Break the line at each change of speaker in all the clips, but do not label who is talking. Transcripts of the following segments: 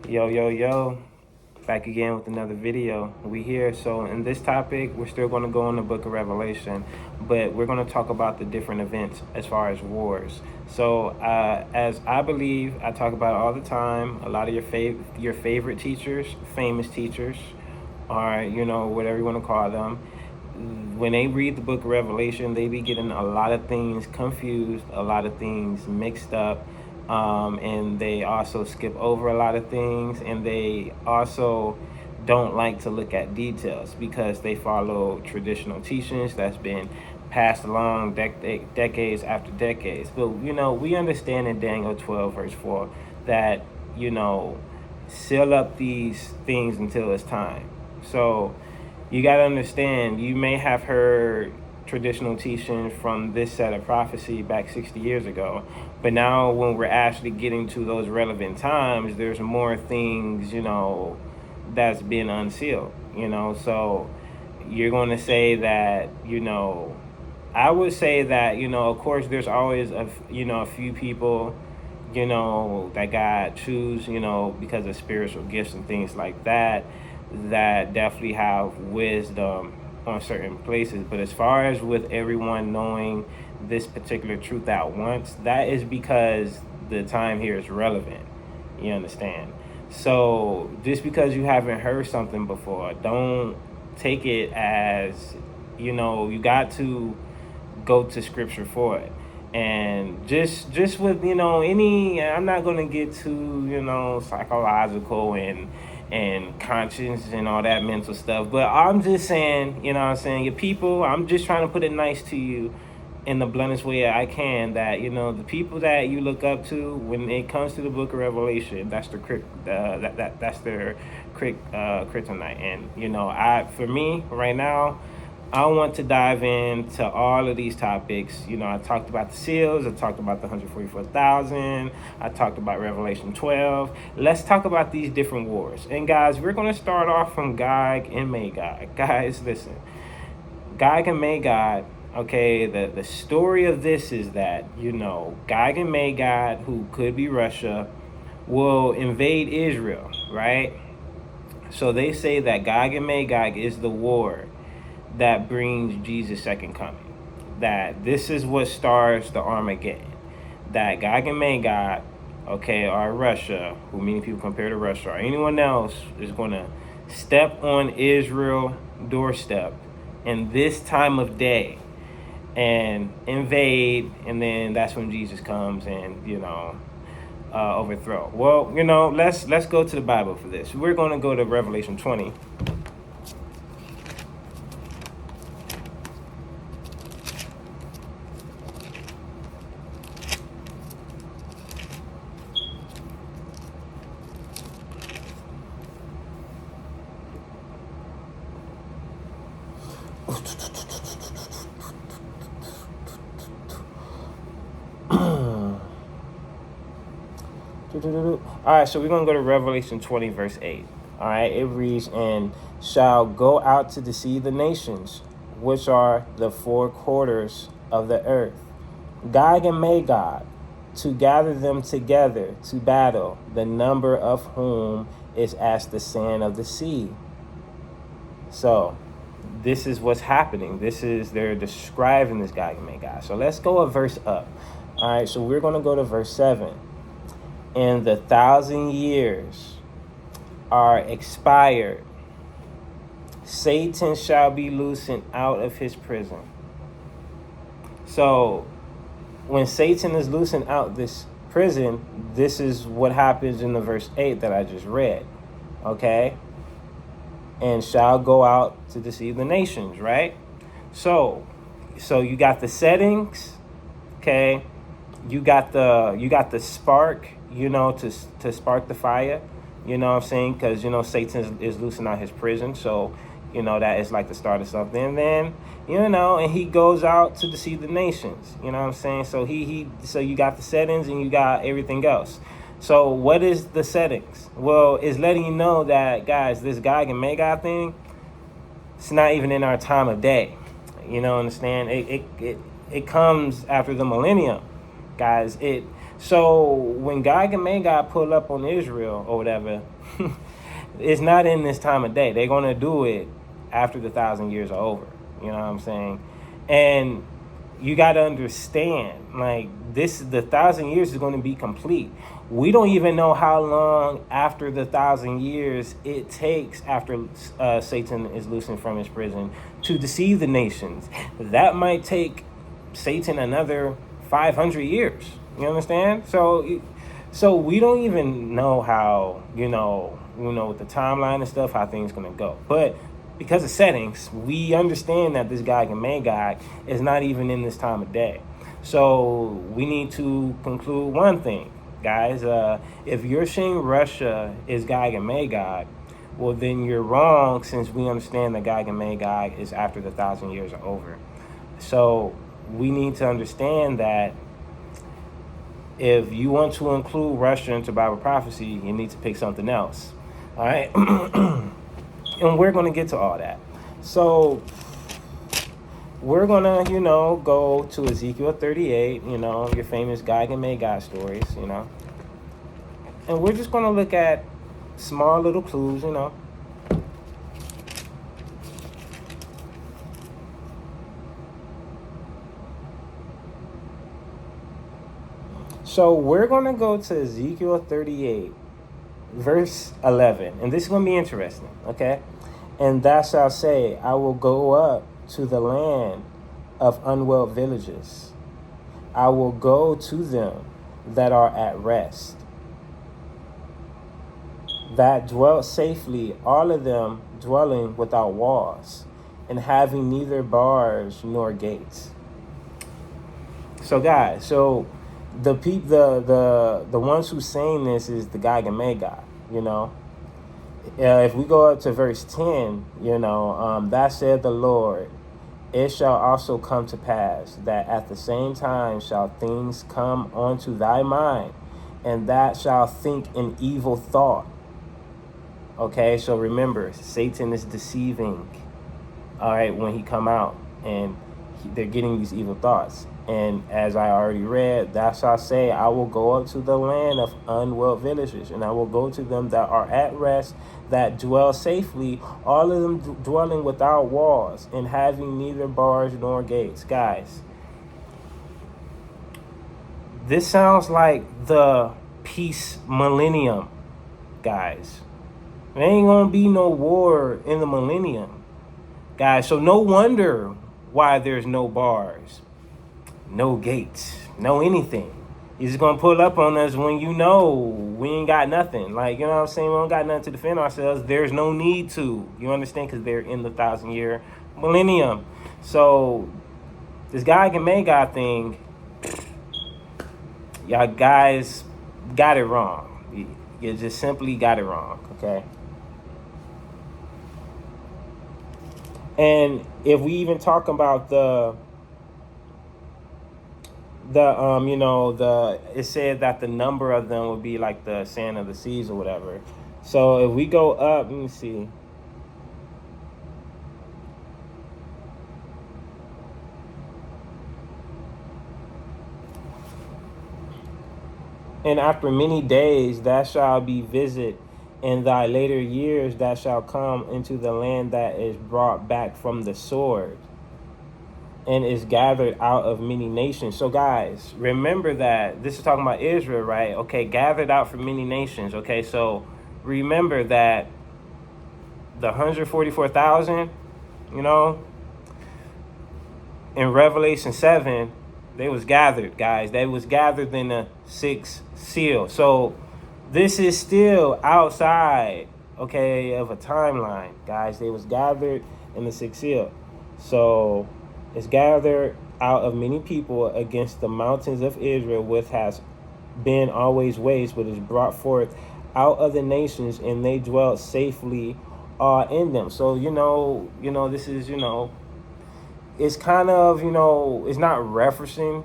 Yo, yo, yo. Back again with another video. We here. So in this topic, we're still going to go in the book of Revelation, but we're going to talk about the different events as far as wars. So as I believe, I talk about it all the time, a lot of your favorite teachers, famous teachers, or, whatever you want to call them, when they read the book of Revelation, they be getting a lot of things confused, a lot of things mixed up, and they also skip over a lot of things, and they also don't like to look at details because they follow traditional teachings that's been passed along decades after decades. But we understand in Daniel 12 verse 4 that seal up these things until it's time. So you got to understand, you may have heard traditional teaching from this set of prophecy back 60 years ago, but now when we're actually getting to those relevant times, there's more things, that's been unsealed, so you're going to say that, I would say that, of course, there's always a few people, that God choose, because of spiritual gifts and things like that definitely have wisdom on certain places. But as far as with everyone knowing this particular truth at once, that is because the time here is relevant. You understand? So just because you haven't heard something before, don't take it as, you got to go to scripture for it. And just with, I'm not going to get too, psychological and conscience and all that mental stuff. But I'm just saying, your people, I'm just trying to put it nice to you in the bluntest way I can, that, the people that you look up to when it comes to the book of Revelation, that's the that's their kryptonite. And, for me right now, I want to dive into all of these topics. I talked about the seals. I talked about the 144,000. I talked about Revelation 12. Let's talk about these different wars. And guys, we're going to start off from Gog and Magog. Guys, listen. Gog and Magog, okay, the story of this is that, Gog and Magog, who could be Russia, will invade Israel, right? So they say that Gog and Magog is the war that brings Jesus' second coming. That this is what stars the Armageddon. That Gog and Magog, okay, or Russia, who many people compare to Russia, or anyone else, is going to step on Israel doorstep in this time of day and invade, and then that's when Jesus comes and, overthrow. Well, let's go to the Bible for this. We're going to go to Revelation 20. All right, so we're going to go to Revelation 20, verse 8. All right, it reads, "And shall go out to deceive the nations, which are the four quarters of the earth, Gog and Magog, to gather them together to battle, the number of whom is as the sand of the sea." So this is what's happening. They're describing this Gog and Magog. So let's go a verse up. All right, so we're going to go to verse 7. "And the 1,000 years are expired, Satan shall be loosened out of his prison." So when Satan is loosened out this prison, this is what happens in the verse 8 that I just read. Okay? "And shall go out to deceive the nations," right? So you got the settings, okay? You got the spark, to spark the fire, what I'm saying? Because, Satan is loosening out his prison. So, that is like the start of something. And then, and he goes out to deceive the nations, what I'm saying? So so you got the settings and you got everything else. So what is the settings? Well, it's letting you know that, guys, this Gog and Magog thing, it's not even in our time of day. Understand? It comes after the millennium, guys. So when Gog and Magog pull up on Israel or whatever, it's not in this time of day. They're going to do it after the 1,000 years are over. You know what I'm saying? And you got to understand, like, the 1,000 years is going to be complete. We don't even know how long after the 1,000 years it takes after Satan is loosened from his prison to deceive the nations. That might take Satan another 500 years. You understand? So we don't even know how, with the timeline and stuff, how things going to go. But because of settings, we understand that this Gog and Magog is not even in this time of day. So we need to conclude one thing, guys. If you're saying Russia is Gog and Magog, well, then you're wrong, since we understand that Gog and Magog is after the 1,000 years are over. So we need to understand that if you want to include Russia into Bible prophecy, you need to pick something else. All right? And we're going to get to all that. So we're going to, go to Ezekiel 38, your famous Gog and Magog stories, And we're just going to look at small little clues, So we're going to go to Ezekiel 38, verse 11. And this is going to be interesting, okay? And thou shalt say, I will go up to the land of unwell villages. I will go to them that are at rest, that dwell safely, all of them dwelling without walls, and having neither bars nor gates. So guys, the ones who saying this is the Gog and Magog, if we go up to verse 10, that said the Lord, it shall also come to pass that at the same time shall things come unto thy mind, and that shall think an evil thought. Okay, so remember, Satan is deceiving, all right, when he come out, and they're getting these evil thoughts. And as I already read, thou shalt say, I will go up to the land of unwell villages, and I will go to them that are at rest, that dwell safely, all of them dwelling without walls, and having neither bars nor gates. Guys, this sounds like the peace millennium, guys. There ain't gonna be no war in the millennium, guys. So no wonder why there's no bars, no gates, no anything. He's just gonna pull up on us when we ain't got nothing. Like, you know what I'm saying? We don't got nothing to defend ourselves. There's no need to. You understand? Because they're in the 1,000-year millennium. So this Gog and Magog thing, y'all guys got it wrong. You just simply got it wrong, okay? And if we even talk about it said that the number of them would be like the sand of the seas or whatever. So if we go up, let me see. And after many days that shall be visit, in thy later years that shall come into the land that is brought back from the sword, and is gathered out of many nations. So guys, remember that this is talking about Israel, right? Okay, gathered out from many nations. Okay, so remember that the 144,000, in Revelation 7, they was gathered, guys. They was gathered in the sixth seal. So this is still outside, okay, of a timeline, guys. They was gathered in the sixth seal. So it's gathered out of many people against the mountains of Israel, which has been always waste, but is brought forth out of the nations, and they dwelt safely in them. So, this is, it's kind of, it's not referencing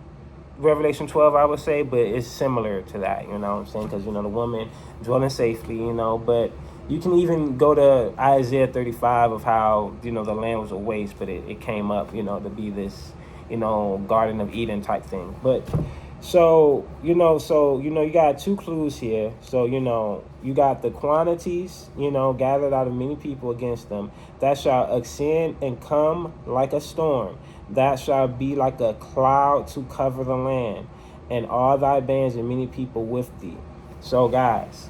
Revelation 12, I would say, but it's similar to that, you know what I'm saying? Because, the woman dwelling safely, but you can even go to Isaiah 35 of how, the land was a waste, but it came up, to be this, Garden of Eden type thing. But So, you got two clues here. So, you got the quantities, gathered out of many people against them, that shall ascend and come like a storm, that shall be like a cloud to cover the land, and all thy bands and many people with thee. So, guys,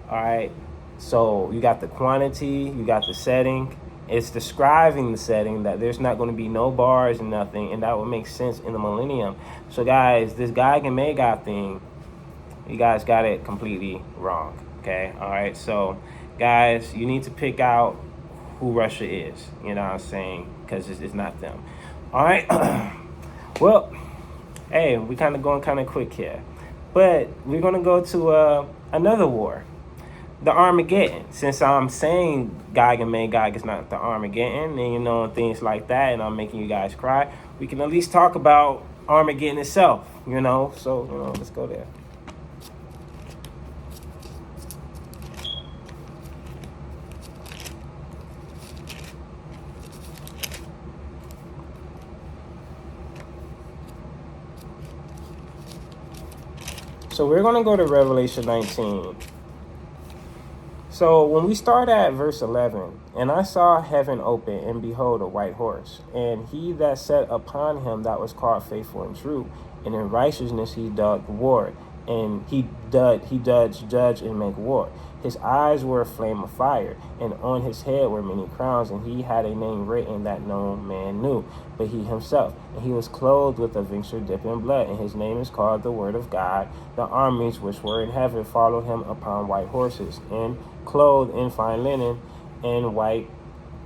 all right. So you got the quantity, you got the setting. It's describing the setting that there's not going to be no bars and nothing, and that would make sense in the millennium. So guys, this Gog and Magog thing, you guys got it completely wrong. Okay, all right. So guys, you need to pick out who Russia is. You know what I'm saying? Because it's not them. All right. Well, hey, we kind of going kind of quick here, but we're gonna go to another war, the Armageddon. Since I'm saying Gog and Magog is not the Armageddon, and things like that, and I'm making you guys cry, we can at least talk about Armageddon itself. So let's go there. So we're gonna go to Revelation 19. So when we start at verse 11, and I saw heaven open, and behold, a white horse, and he that sat upon him that was called faithful and true, and in righteousness he doth war, and he does judge and make war. His eyes were a flame of fire, and on his head were many crowns, and he had a name written that no man knew, but he himself. And he was clothed with a vesture dipped in blood, and his name is called the Word of God. The armies which were in heaven followed him upon white horses, and clothed in fine linen, and white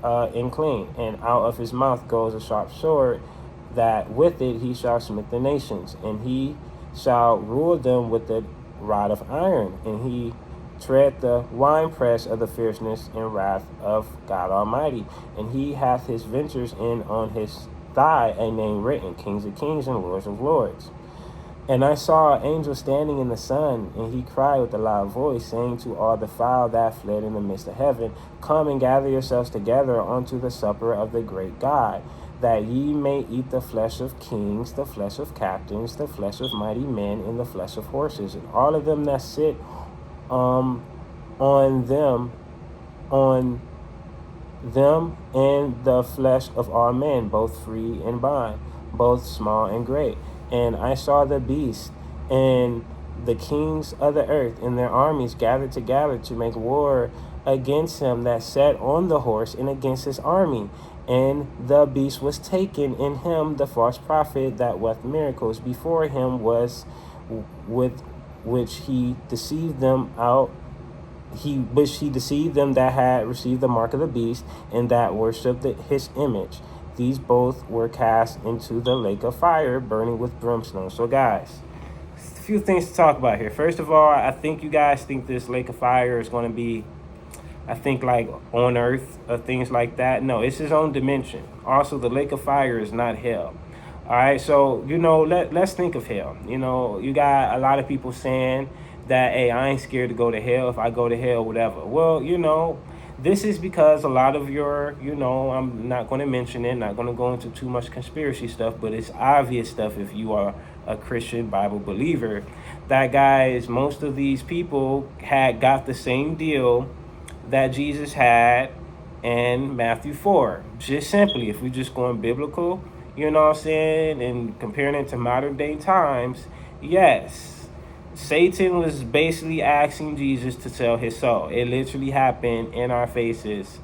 and clean. And out of his mouth goes a sharp sword, that with it he shall smite the nations, and he shall rule them with the rod of iron, and he tread the winepress of the fierceness and wrath of God Almighty. And he hath his ventures in on his thigh a name written, Kings of Kings and Lords of Lords. And I saw an angel standing in the sun, and he cried with a loud voice, saying to all the fowl that fled in the midst of heaven, Come and gather yourselves together unto the supper of the great God, that ye may eat the flesh of kings, the flesh of captains, the flesh of mighty men, and the flesh of horses, and all of them that sit on them, and the flesh of all men, both free and bond, both small and great. And I saw the beast and the kings of the earth and their armies gathered together to make war against him that sat on the horse and against his army. And the beast was taken, in him the false prophet that worked miracles before him was, with which he deceived them that had received the mark of the beast, and that worshipped his image. These both were cast into the lake of fire, burning with brimstone. So guys, a few things to talk about here. First of all, I think you guys think this lake of fire is going to be, I think, like on earth or things like that. No, it's his own dimension. Also, the lake of fire is not hell. All right, so let's think of hell. You got a lot of people saying that, hey, I ain't scared to go to hell. If I go to hell, whatever. Well, this is because a lot of your, I'm not going to mention it, not going to go into too much conspiracy stuff, but it's obvious stuff if you are a Christian Bible believer, that, guys, most of these people had got the same deal that Jesus had in Matthew 4. Just simply, if we're just going biblical, you know what I'm saying, and comparing it to modern day times, yes, Satan was basically asking Jesus to sell his soul. It literally happened in our faces,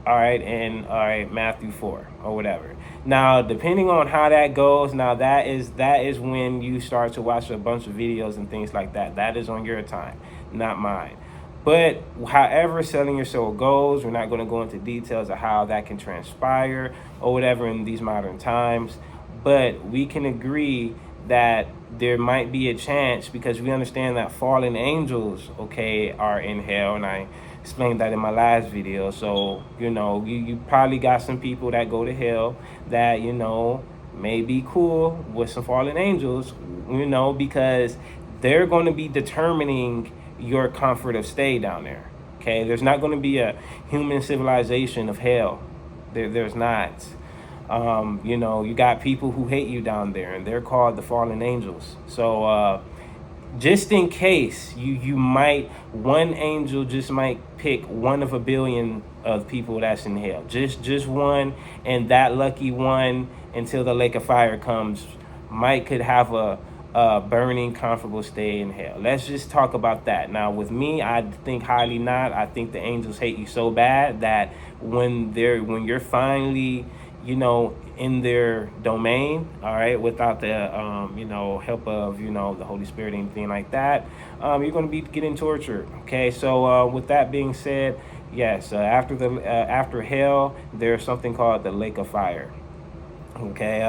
Matthew 4 or whatever. Now, depending on how that goes, now that is when you start to watch a bunch of videos and things like that. That is on your time, not mine. But however selling your soul goes, we're not going to go into details of how that can transpire or whatever in these modern times. But we can agree that there might be a chance, because we understand that fallen angels, are in hell. And I explained that in my last video. So, you probably got some people that go to hell that, may be cool with some fallen angels, because they're going to be determining your comfort of stay down there. There's not going to be a human civilization of hell. There's not. You got people who hate you down there, and they're called the fallen angels. So just in case you might, one angel just might pick one of a billion of people that's in hell, just one, and that lucky one, until the lake of fire comes, might could have a burning comfortable stay in hell. Let's just talk about that. Now with me, I think highly not. I think the angels hate you so bad that when you're finally in their domain, all right, without the help of the Holy Spirit or anything like that, you're going to be getting tortured. Okay, so with that being said, yes, after hell, there's something called the lake of fire. Okay,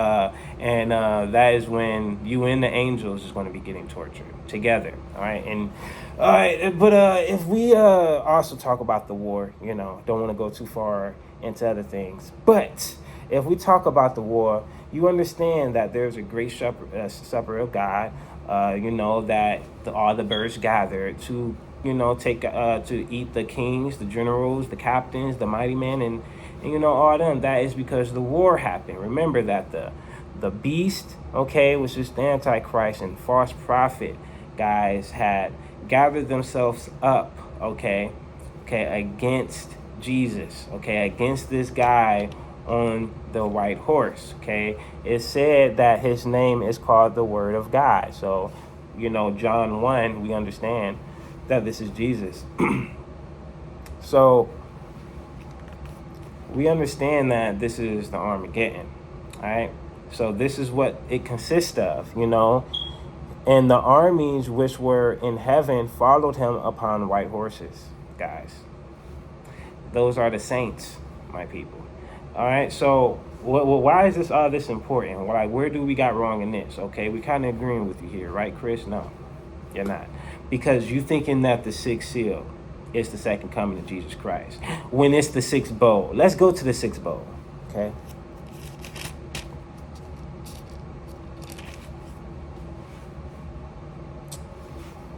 and that is when you and the angels is going to be getting tortured together. All right, and all right, but if we also talk about the war, don't want to go too far into other things, but if we talk about the war, you understand that there's a great supper of God. That all the birds gathered to take to eat the kings, the generals, the captains, the mighty men, and all them. That is because the war happened. Remember that the beast, okay, was just the Antichrist and false prophet, guys, had gathered themselves up, okay, against Jesus, okay, against this guy on the white horse. Okay, it said that his name is called the Word of God. So John 1, we understand that this is Jesus. So we understand that this is the Armageddon. All right, so this is what it consists of. And the armies which were in heaven followed him upon white horses. Guys, those are the saints, my people. All right, so why is this all this important? Where do we got wrong in this? Okay, we kind of agreeing with you here, right, Chris? No, you're not, because you thinking that the sixth seal is the second coming of Jesus Christ when it's the sixth bowl. Let's go to the sixth bowl. Okay.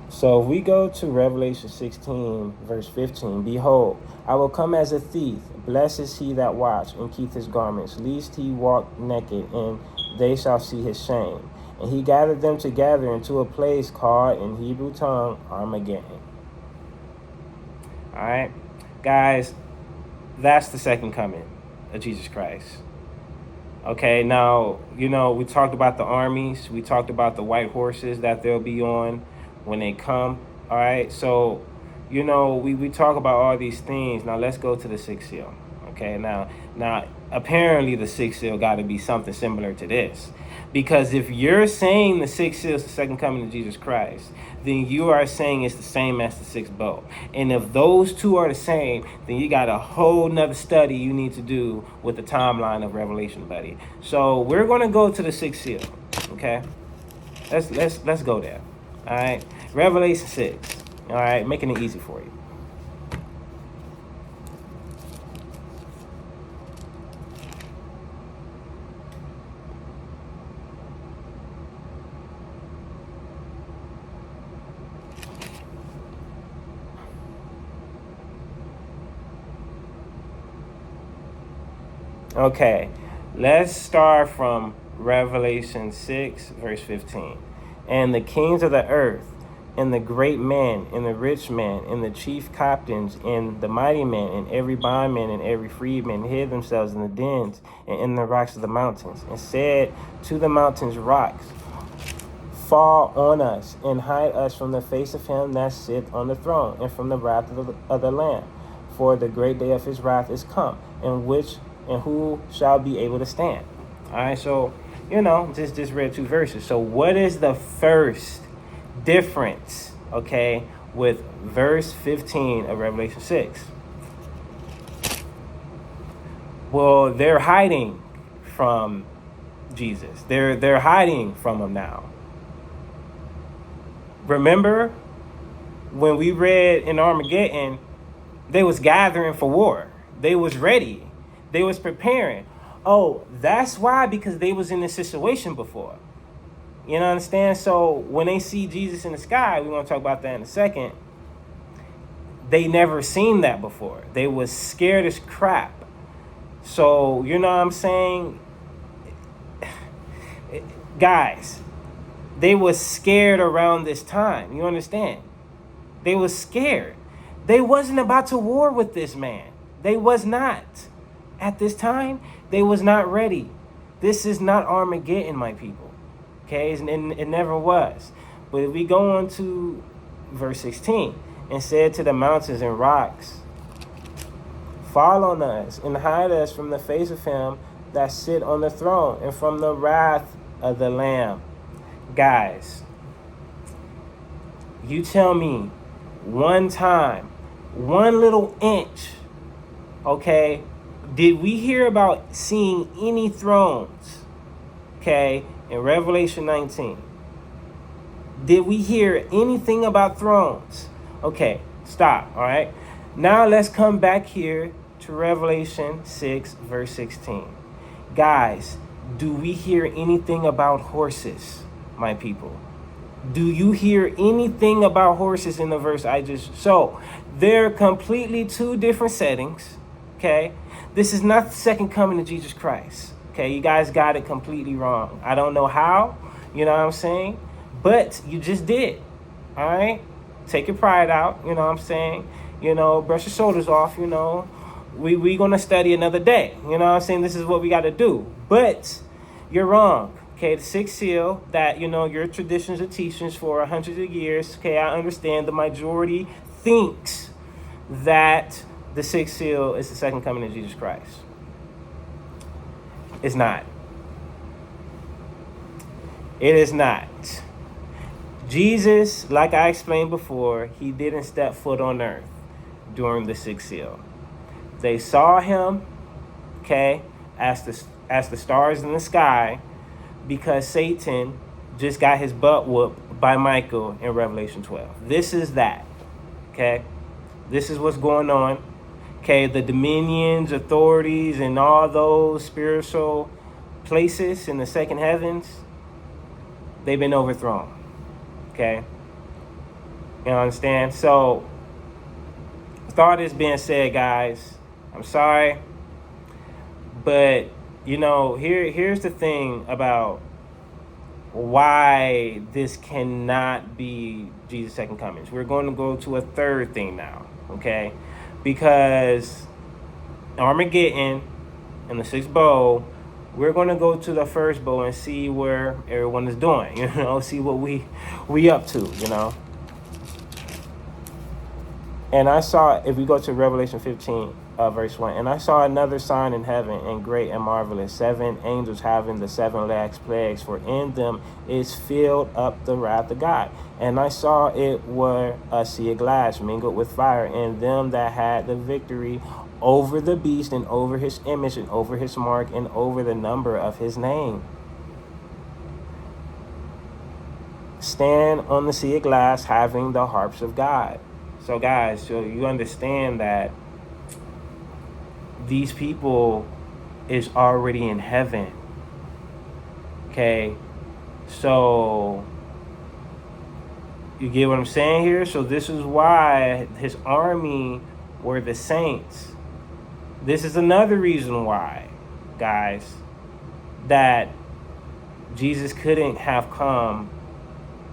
So if we go to Revelation 16, verse 15, behold, I will come as a thief. Blessed is he that watch and keep his garments, lest he walk naked, and they shall see his shame. And he gathered them together into a place called in Hebrew tongue Armageddon. All right, guys, that's the second coming of Jesus Christ. Okay, now, we talked about the armies. We talked about the white horses that they'll be on when they come. All right, so we talk about all these things. Now let's go to the sixth seal. Okay, now apparently the sixth seal got to be something similar to this, because if you're saying the sixth seal is the second coming of Jesus Christ, then you are saying it's the same as the sixth bowl. And if those two are the same, then you got a whole nother study you need to do with the timeline of Revelation, buddy. So we're going to go to the sixth seal. Okay, let's go there. All right, Revelation 6. All right, making it easy for you. Okay, let's start from Revelation 6, verse 15. And the kings of the earth, and the great men, and the rich men, and the chief captains, and the mighty men, and every bondman, and every freedman hid themselves in the dens and in the rocks of the mountains, and said to the mountains, rocks, fall on us, and hide us from the face of him that sitteth on the throne, and from the wrath of the Lamb. For the great day of his wrath is come, and who shall be able to stand? All right, so just read two verses. So what is the first difference, okay, with verse 15 of Revelation 6? Well, they're hiding from Jesus. They're hiding from him now. Remember when we read in Armageddon, they was gathering for war. They was ready. They was preparing. Oh, that's why, because they was in this situation before. You understand? So when they see Jesus in the sky, we're going to talk about that in a second. They never seen that before. They was scared as crap. So, you know what I'm saying? Guys, they was scared around this time. You understand? They was scared. They wasn't about to war with this man. They was not. At this time, they was not ready. This is not Armageddon, my people. Okay, it never was. But if we go on to verse 16, and said to the mountains and rocks, fall on us and hide us from the face of him that sit on the throne and from the wrath of the Lamb. Guys, you tell me one time, one little inch, okay, did we hear about seeing any thrones, okay, in Revelation 19? Did we hear anything about thrones? Okay, stop, all right? Now let's come back here to Revelation 6, verse 16. Guys, do we hear anything about horses, my people? Do you hear anything about horses in the verse I just... So, they're completely two different settings, okay? This is not the second coming of Jesus Christ, okay? You guys got it completely wrong. I don't know how, you know what I'm saying? But you just did, all right? Take your pride out, you know what I'm saying? You know, brush your shoulders off, you know. We going to study another day, you know what I'm saying? This is what we got to do. But you're wrong, okay? The sixth seal that, you know, your traditions and teachings for hundreds of years, okay, I understand the majority thinks that the sixth seal is the second coming of Jesus Christ. It's not. It is not. Jesus, like I explained before, he didn't step foot on earth during the sixth seal. They saw him, okay, as the stars in the sky, because Satan just got his butt whooped by Michael in Revelation 12. This is that, okay? This is what's going on, okay? The dominions, authorities, and all those spiritual places in the second heavens, they've been overthrown. Okay, you understand? So, with all this being said, guys, I'm sorry, but you know, here's the thing about why this cannot be Jesus' second coming. We're going to go to a third thing now, okay? Because Armageddon and the sixth bowl, we're going to go to the first bowl and see where everyone is doing, you know, see what we up to, you know. And I saw, if we go to Revelation 15, verse 1, and I saw another sign in heaven, and great and marvelous, 7 angels having the 7 last plagues, for in them is filled up the wrath of God. And I saw it were a sea of glass mingled with fire, and them that had the victory over the beast, and over his image, and over his mark, and over the number of his name, stand on the sea of glass, having the harps of God. So guys, so you understand that these people is already in heaven, okay? So you get what I'm saying here? So this is why his army were the saints. This is another reason why, guys, that Jesus couldn't have come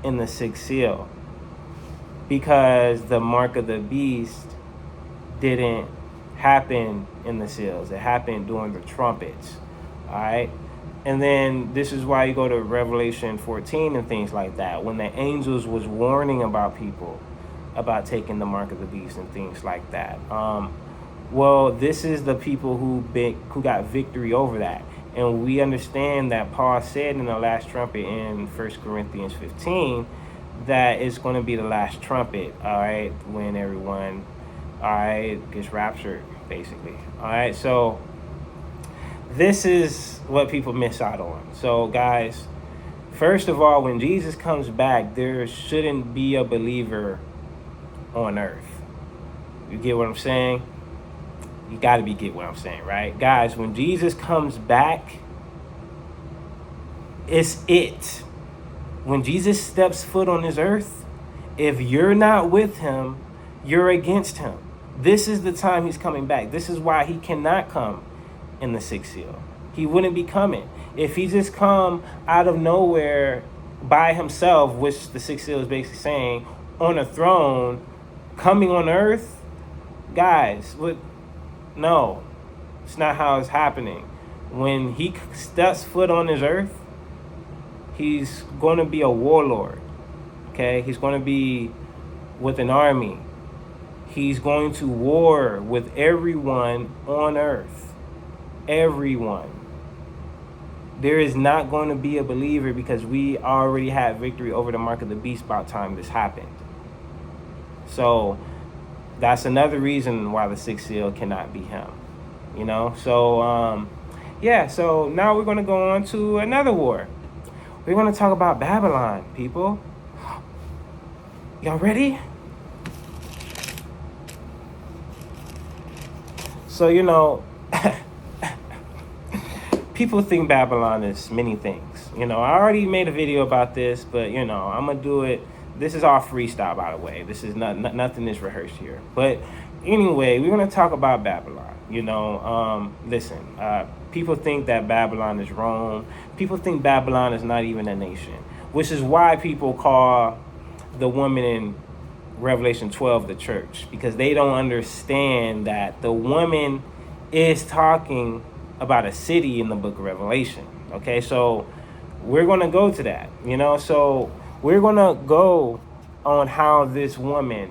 in the sixth seal, because the mark of the beast didn't happen in the seals. It happened during the trumpets, all right? And then this is why you go to Revelation 14 and things like that, when the angels was warning about people about taking the mark of the beast and things like that. Well, this is the people who got victory over that. And we understand that Paul said in the last trumpet in 1 Corinthians 15 that it's going to be the last trumpet, all right, when everyone, all right, gets raptured, basically. All right, so this is what people miss out on. So, guys, first of all, when Jesus comes back, there shouldn't be a believer on earth. You get what I'm saying? You got to get what I'm saying, right? Guys, when Jesus comes back, it's it. When Jesus steps foot on this earth, if you're not with him, you're against him. This is the time he's coming back. This is why he cannot come in the sixth seal. He wouldn't be coming. If he just come out of nowhere by himself, which the sixth seal is basically saying, on a throne, coming on earth, guys, no, it's not how it's happening. When he steps foot on this earth, he's going to be a warlord, okay? He's going to be with an army. He's going to war with everyone on earth. Everyone. There is not going to be a believer, because we already had victory over the mark of the beast about time this happened. So that's another reason why the sixth seal cannot be him. You know? So, so now we're going to go on to another war. We're going to talk about Babylon, people. Y'all ready? So, people think Babylon is many things. I already made a video about this, but, I'm going to do it. This is all freestyle, by the way. This is nothing is rehearsed here. But anyway, we're going to talk about Babylon. Listen, people think that Babylon is Rome. People think Babylon is not even a nation, which is why people call the woman in Revelation 12 the church, because they don't understand that the woman is talking about a city in the book of Revelation. Okay, so we're going to go to that, so we're going to go on how this woman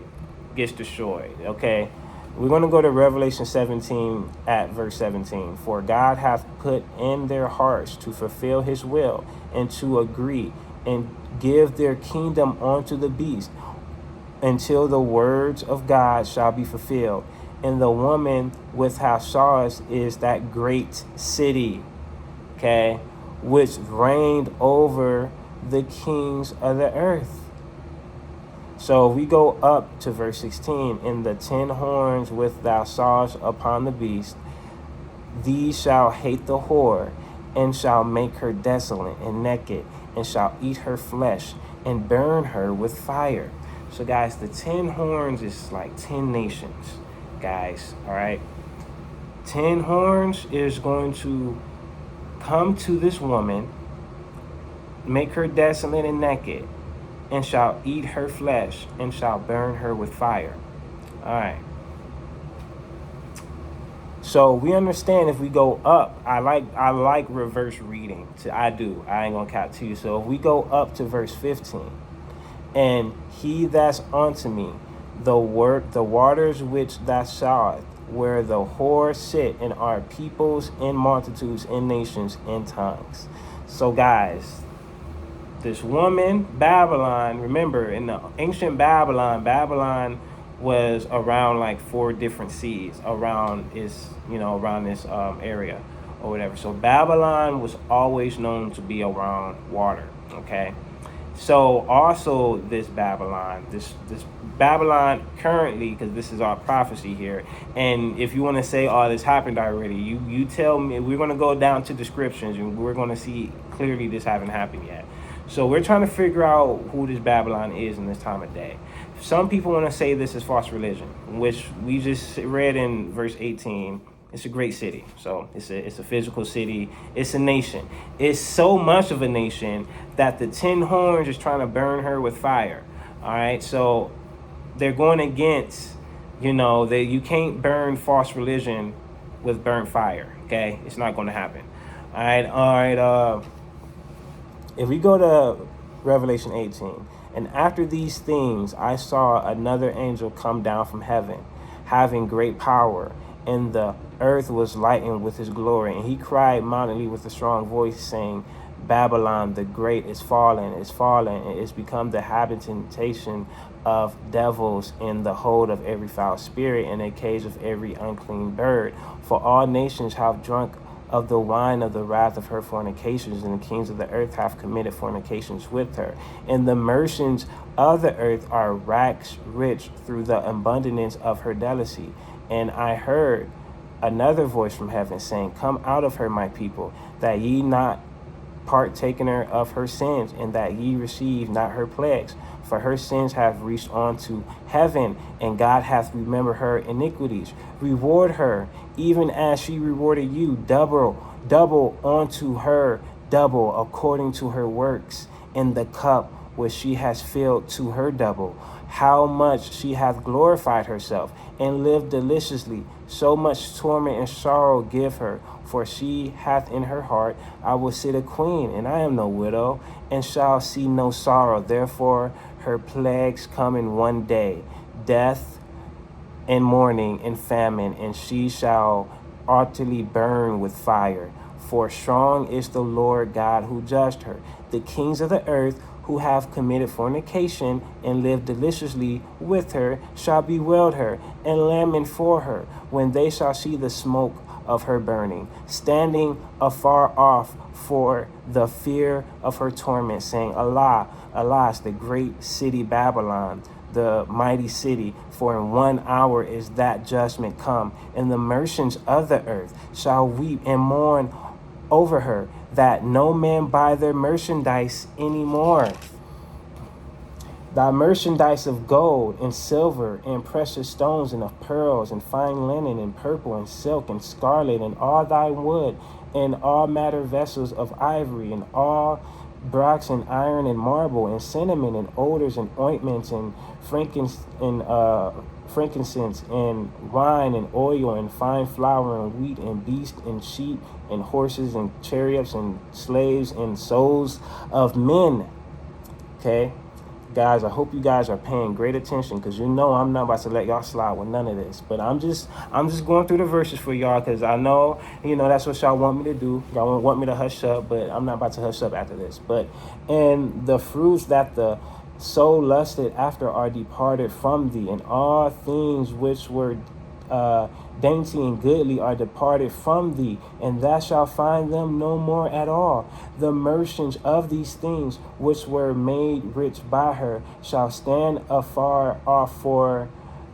gets destroyed. Okay, we're going to go to Revelation 17 at verse 17. For God hath put in their hearts to fulfill his will, and to agree and give their kingdom unto the beast, until the words of God shall be fulfilled. And the woman with thou sawest is that great city, okay, which reigned over the kings of the earth. So we go up to verse 16. In the 10 horns which thou sawest upon the beast, these shall hate the whore, and shall make her desolate and naked, and shall eat her flesh, and burn her with fire. So guys, the 10 horns is like 10 nations, guys, all right? 10 horns is going to come to this woman, make her desolate and naked, and shall eat her flesh, and shall burn her with fire. All right. So we understand if we go up, I like reverse reading. I ain't gonna cap to you. So if we go up to verse 15, and he that's unto me, the waters which thou sawest, where the whore sit, and are peoples and multitudes and nations and tongues. So guys, this woman, Babylon, remember in the ancient Babylon was around like 4 different seas around this area or whatever. So Babylon was always known to be around water, okay? So also this Babylon currently, because this is our prophecy here, and if you want to say, oh, this happened already, you tell me. We're going to go down to descriptions, and we're going to see clearly this haven't happened yet. So we're trying to figure out who this Babylon is in this time of day. Some people want to say this is false religion, which we just read in verse 18. It's a great city. So it's a physical city. It's a nation. It's so much of a nation that the 10 horns is trying to burn her with fire. All right. So they're going against, that you can't burn false religion with burnt fire. Okay. It's not going to happen. All right. If we go to Revelation 18, and after these things, I saw another angel come down from heaven, having great power, and the earth was lightened with his glory. And he cried mightily with a strong voice, saying, Babylon the great is fallen, and is become the habitation of devils, in the hold of every foul spirit, and a cage of every unclean bird. For all nations have drunk of the wine of the wrath of her fornications, and the kings of the earth have committed fornications with her. And the merchants of the earth are waxed rich through the abundance of her delicacy. And I heard another voice from heaven saying, Come out of her, my people, that ye not partaker of her sins, and that ye receive not her plagues. For her sins have reached on to heaven, and God hath remembered her iniquities. Reward her, even as she rewarded you, double double unto her double according to her works, in the cup which she has filled to her double. How much she hath glorified herself and lived deliciously, so much torment and sorrow give her. For she hath in her heart, I will sit a queen, and I am no widow, and shall see no sorrow. Therefore her plagues come in one day, death and mourning and famine, and she shall utterly burn with fire. For strong is the Lord God who judged her. The kings of the earth who have committed fornication and lived deliciously with her shall bewail her and lament for her when they shall see the smoke of her burning, standing afar off for the fear of her torment, saying, Allah, alas, the great city Babylon, the mighty city, for in 1 hour is that judgment come, and the merchants of the earth shall weep and mourn over her, that no man buy their merchandise anymore. Thy merchandise of gold and silver and precious stones and of pearls and fine linen and purple and silk and scarlet and all thy wood and all matter vessels of ivory and all brass and iron and marble and cinnamon and odors and ointments and frankincense and wine and oil and fine flour and wheat and beasts and sheep and horses and chariots and slaves and souls of men. Okay, guys, I hope you guys are paying great attention, because you know I'm not about to let y'all slide with none of this. But I'm just going through the verses for y'all, because I know, that's what y'all want me to do. Y'all want me to hush up, but I'm not about to hush up after this. But and the fruits that the soul lusted after are departed from thee, and all things which were dainty and goodly are departed from thee, and thou shalt find them no more at all. The merchants of these things which were made rich by her shall stand afar off for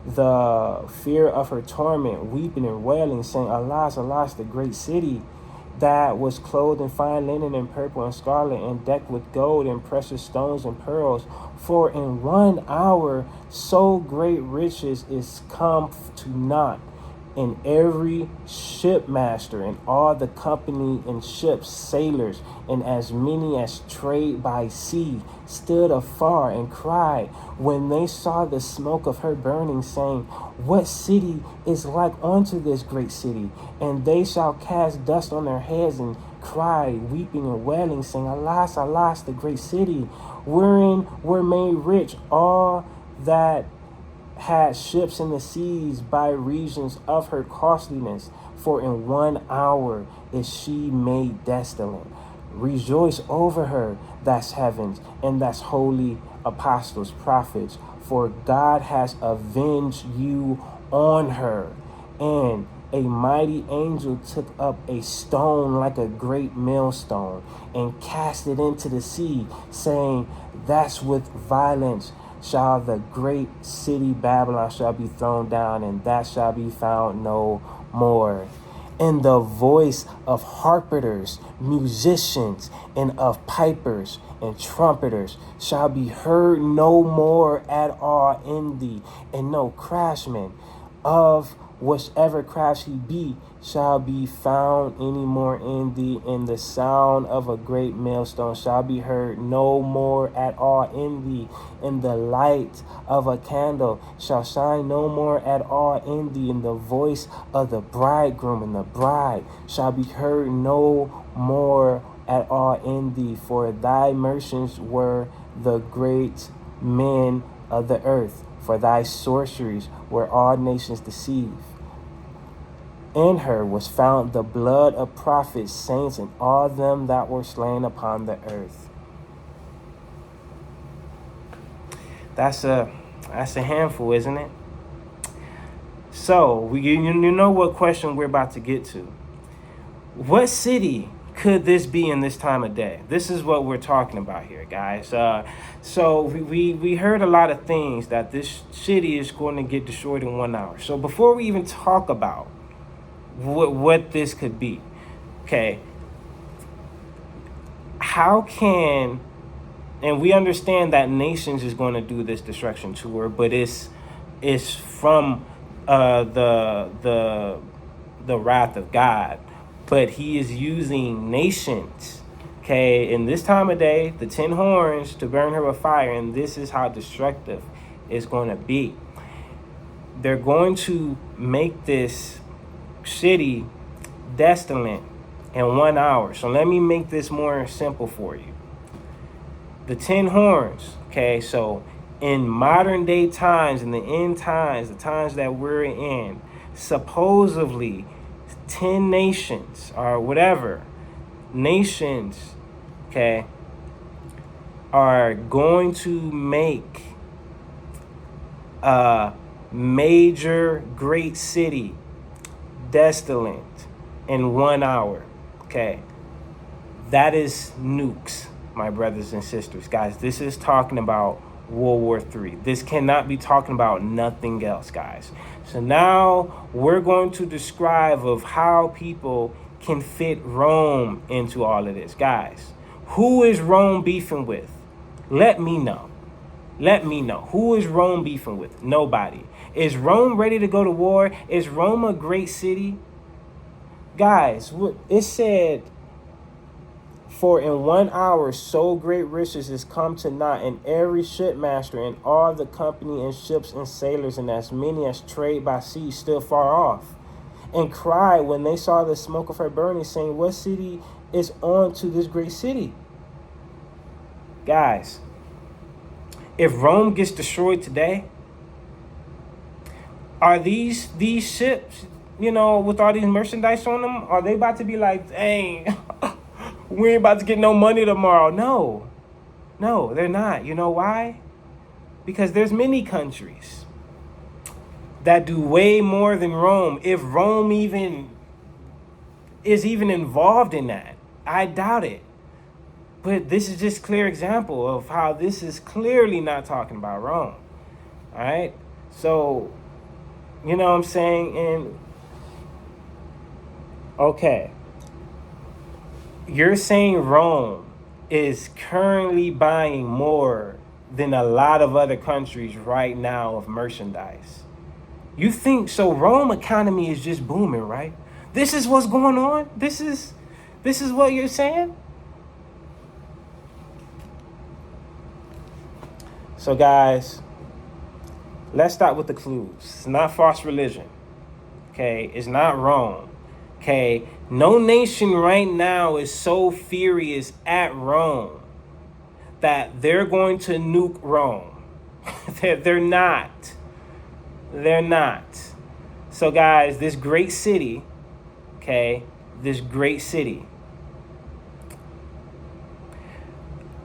the fear of her torment, weeping and wailing, saying, Alas, alas, the great city that was clothed in fine linen and purple and scarlet and decked with gold and precious stones and pearls. For in 1 hour so great riches is come to naught. And every shipmaster and all the company in ships, sailors, and as many as trade by sea, stood afar and cried when they saw the smoke of her burning, saying, What city is like unto this great city? And they shall cast dust on their heads and cry, weeping and wailing, saying, Alas, alas, the great city, wherein were made rich all that had ships in the seas by reasons of her costliness. For in 1 hour is she made desolate. Rejoice over her, that's heavens, and that's holy apostles, prophets, for God has avenged you on her. And a mighty angel took up a stone like a great millstone and cast it into the sea, saying, That's with violence shall the great city Babylon shall be thrown down, and that shall be found no more. And the voice of harpers, musicians, and of pipers and trumpeters shall be heard no more at all in thee, and no craftsman of whatever crafts he be shall be found any more in thee, and the sound of a great millstone shall be heard no more at all in thee, and the light of a candle shall shine no more at all in thee, and the voice of the bridegroom and the bride shall be heard no more at all in thee, for thy merchants were the great men of the earth, for thy sorceries were all nations deceived. In her was found the blood of prophets, saints, and all them that were slain upon the earth. That's a handful, isn't it? So you know what question we're about to get to. What city could this be in this time of day? This is what we're talking about here, guys. So we heard a lot of things that this city is going to get destroyed in 1 hour. So before we even talk about what this could be, okay, how can, and we understand that nations is going to do this destruction to her, but it's from the wrath of God. but he is using nations, okay, in this time of day, the 10 horns to burn her with fire, and this is how destructive it's going to be. They're going to make this city desolate in 1 hour. So let me make this more simple for you. The 10 horns, okay, so in modern day times, in the end times, the times that we're in, supposedly 10 nations or whatever nations, okay, are going to make a major great city desolate in 1 hour. Okay, that is nukes, my brothers and sisters. Guys, this is talking about World War III. This cannot be talking about nothing else, guys. So now we're going to describe of how people can fit Rome into all of this. Guys, who is Rome beefing with? Let me know. Let me know. Who is Rome beefing with? Nobody. Is Rome ready to go to war? Is Rome a great city? Guys, it said, for in 1 hour so great riches is come to naught, and every shipmaster and all the company and ships and sailors and as many as trade by sea stood far off, and cried when they saw the smoke of her burning, saying, what city is on to this great city? Guys, if Rome gets destroyed today, are these ships, with all these merchandise on them, are they about to be like, dang, we ain't about to get no money tomorrow? No, they're not. You know why? Because there's many countries that do way more than Rome. If Rome is even involved in that, I doubt it. But this is just a clear example of how this is clearly not talking about Rome. All right? So, you know what I'm saying? And, okay. You're saying Rome is currently buying more than a lot of other countries right now of merchandise. You think, so Rome economy is just booming, right? This is what's going on? This is what you're saying? So guys, let's start with the clues. It's not false religion. Okay, it's not Rome. Okay, no nation right now is so furious at Rome that they're going to nuke Rome. They're not. They're not. So guys, this great city, okay, this great city.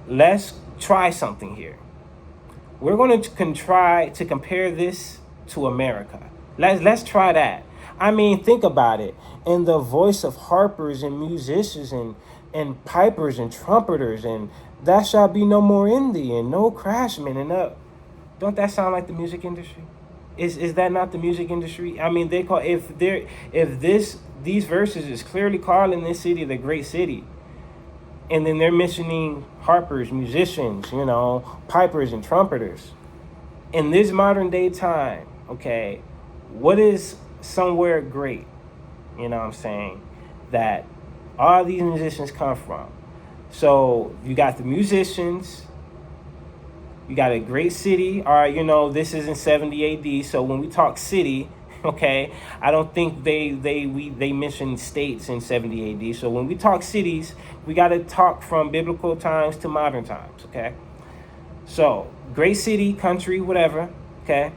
Let's try something here. We're going to try to compare this to America. Let's try that. I mean, think about it. In the voice of harpers and musicians and pipers and trumpeters, and that shall be no more in thee, and no craftsmen, and don't that sound like the music industry? Is that not the music industry? I mean, they call these verses is clearly calling this city the great city, and then they're mentioning harpers, musicians, pipers and trumpeters. In this modern day time, okay, what is somewhere great, what I'm saying, that all these musicians come from? So you got the musicians, you got a great city. All right, this is in 70 AD. So when we talk city, okay, I don't think they mention states in 70 AD. So when we talk cities, we got to talk from biblical times to modern times, okay? So great city, country, whatever, okay?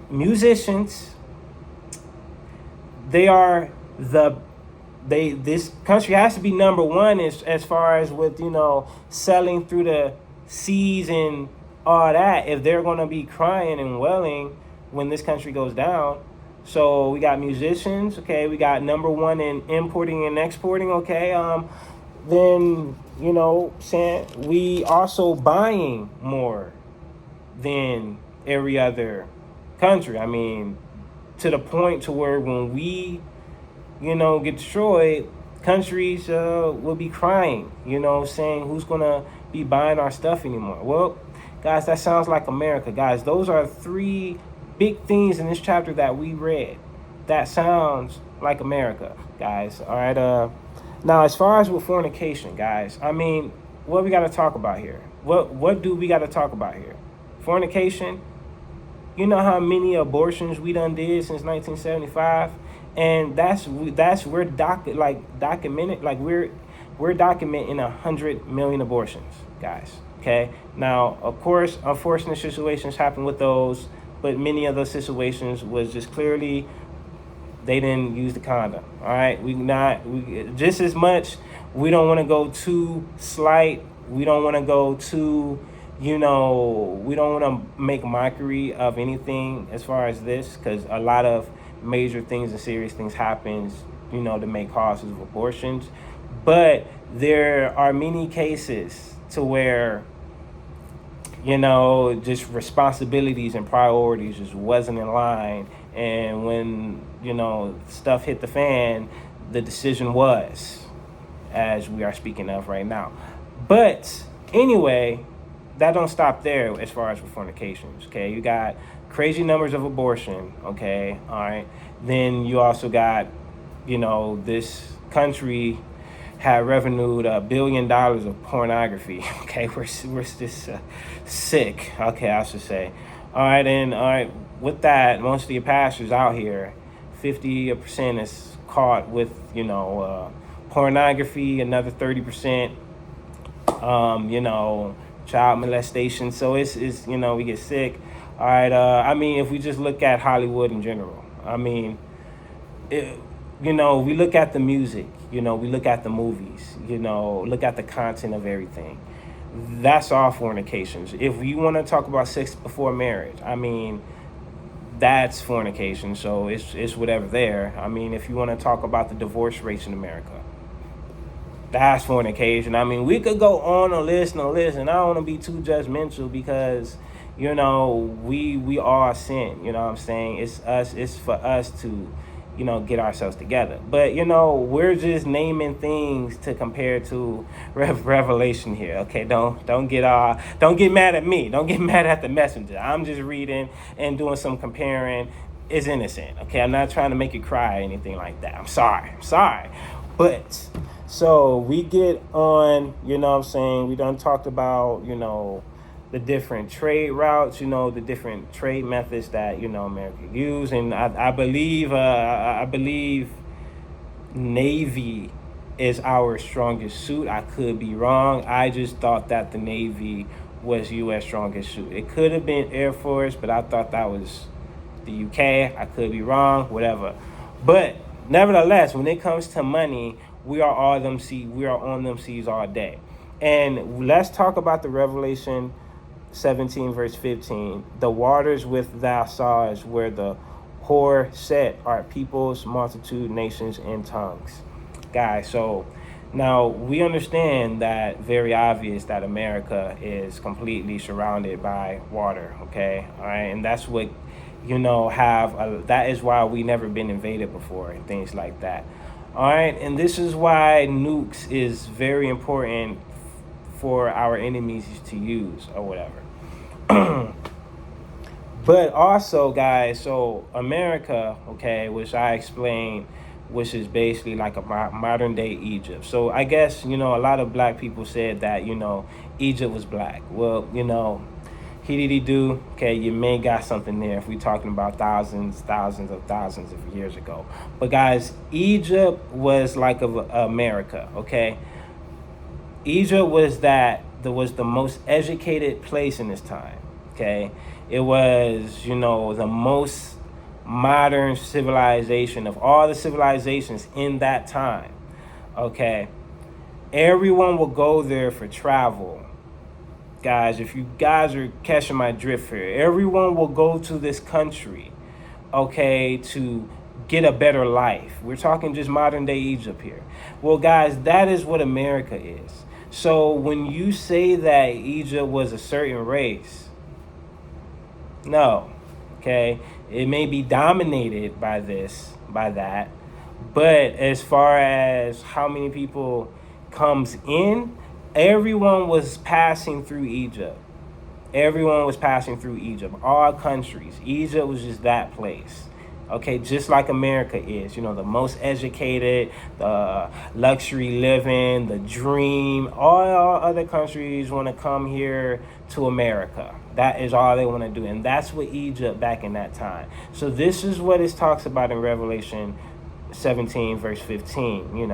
Musicians, this country has to be number one as far as with, selling through the seas and all that, if they're going to be crying and wailing when this country goes down. So we got musicians, okay, we got number one in importing and exporting, okay, then, saying we also buying more than every other country. I mean, to the point to where when we, get destroyed, countries will be crying, saying who's going to be buying our stuff anymore. Well, guys, that sounds like America. Guys, those are three big things in this chapter that we read. that sounds like America, guys. All right. Now, as far as with fornication, guys, I mean, what we got to talk about here? What do we got to talk about here? Fornication. You know how many abortions we done did since 1975, and we're documented. Like we're documenting 100 million abortions, guys. Okay. Now, of course, unfortunate situations happen with those, but many of those situations was just clearly they didn't use the condom. All right, we just as much. We don't want to go too slight. We don't want to go too, we don't want to make mockery of anything as far as this, because a lot of major things and serious things happens, to make causes of abortions. But there are many cases to where, just responsibilities and priorities just wasn't in line. And when, stuff hit the fan, the decision was, as we are speaking of right now. But anyway, that don't stop there as far as with fornications, okay? You got crazy numbers of abortion, okay? All right. Then you also got, this country had revenued $1 billion of pornography, okay? We're just sick, okay, I should say. All right, with that, most of your pastors out here, 50% is caught with, pornography, another 30%, child molestation. So it's we get sick. All right, I mean, if we just look at Hollywood in general, I mean, we look at the music, we look at the movies, look at the content of everything. That's all fornications. If you want to talk about sex before marriage, I mean, that's fornication. So it's whatever there. I mean, if you want to talk about the divorce rates in America, that's fornication. I mean, we could go on a list, and I don't want to be too judgmental because, we all sin. You know what I'm saying? It's for us to, get ourselves together. But, we're just naming things to compare to Revelation here. Okay, don't get mad at me. Don't get mad at the messenger. I'm just reading and doing some comparing. It's innocent. Okay, I'm not trying to make you cry or anything like that. I'm sorry. But so we get on, we done talked about, the different trade routes, the different trade methods that, America use. And I believe Navy is our strongest suit. I could be wrong. I just thought that the Navy was U.S. strongest suit. It could have been Air Force, but I thought that was the UK. I could be wrong, whatever. But nevertheless, when it comes to money, we are on them seas all day. And let's talk about the Revelation 17 verse 15. The waters which thou sawest where the whore set are peoples, multitude, nations, and tongues. Guys, so now we understand that very obvious that America is completely surrounded by water, okay? All right, and that's what, that is why we never been invaded before and things like that. All right, and this is why nukes is very important for our enemies to use or whatever. But also, guys, so America, okay, which I explained, which is basically like a modern day Egypt. So I guess, a lot of black people said that, Egypt was black. Well, do, okay, you may got something there if we're talking about thousands of years ago. But guys, Egypt was like America, okay? Egypt was the most educated place in this time, okay? It was, the most modern civilization of all the civilizations in that time, okay? Everyone will go there for travel. Guys, if you guys are catching my drift here, everyone will go to this country, okay, to get a better life. We're talking just modern day Egypt here. Well, guys, that is what America is. So when you say that Egypt was a certain race, no, okay, it may be dominated by that, but as far as how many people comes in, everyone was passing through Egypt. All countries. Egypt was just that place. Okay, just like America is, the most educated, the luxury living, the dream. All other countries want to come here to America. That is all they want to do. And that's what Egypt back in that time. So this is what it talks about in Revelation 17 verse 15. You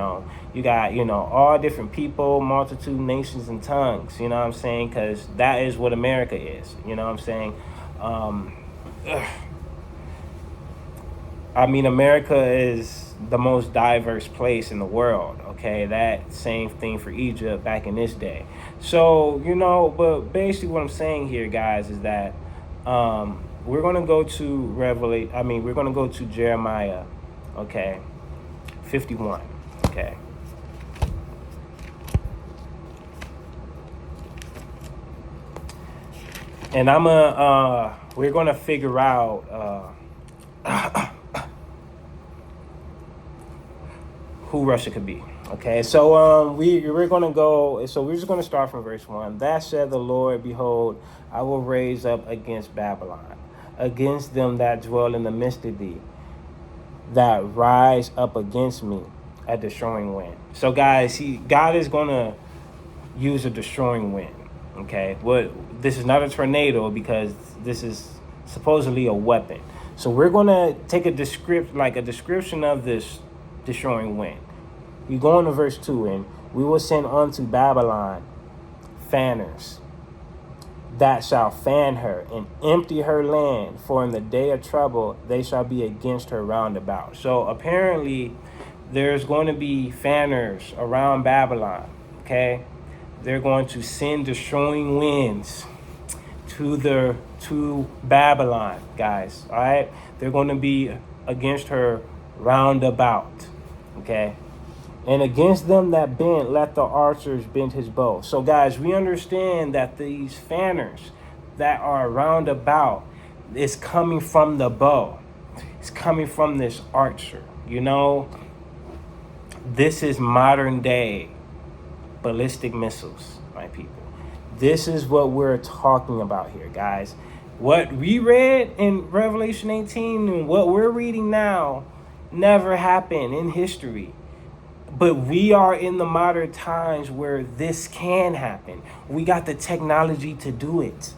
got all different people, multitude, nations, and tongues. You know what I'm saying? Because that is what America is. You know what I'm saying? America is the most diverse place in the world. Okay, that same thing for Egypt back in this day. So but basically what I'm saying here, guys, is that we're gonna go to we're gonna go to Jeremiah. Okay, 51. Okay. And we're gonna figure out who Russia could be. Okay, so we're gonna go. So we're just gonna start from verse 1. That said the Lord, behold, I will raise up against Babylon, against them that dwell in the midst of thee, that rise up against me, a destroying wind. So guys, God is gonna use a destroying wind. Okay, this is not a tornado because this is supposedly a weapon. So we're gonna take a description of this destroying wind. We go into verse 2, and we will send unto Babylon fanners that shall fan her and empty her land, for in the day of trouble they shall be against her round about. So apparently there's going to be fanners around Babylon. Okay, they're going to send destroying winds to Babylon, guys. All right, they're going to be against her round about. Okay, and against them that bend, let the archers bend his bow. So guys, we understand that these fanners that are round about is coming from the bow. It's coming from this archer. This is modern day ballistic missiles, my people. This is what we're talking about here, guys. What we read in Revelation 18 and what we're reading now never happened in history. But we are in the modern times where this can happen. We got the technology to do it.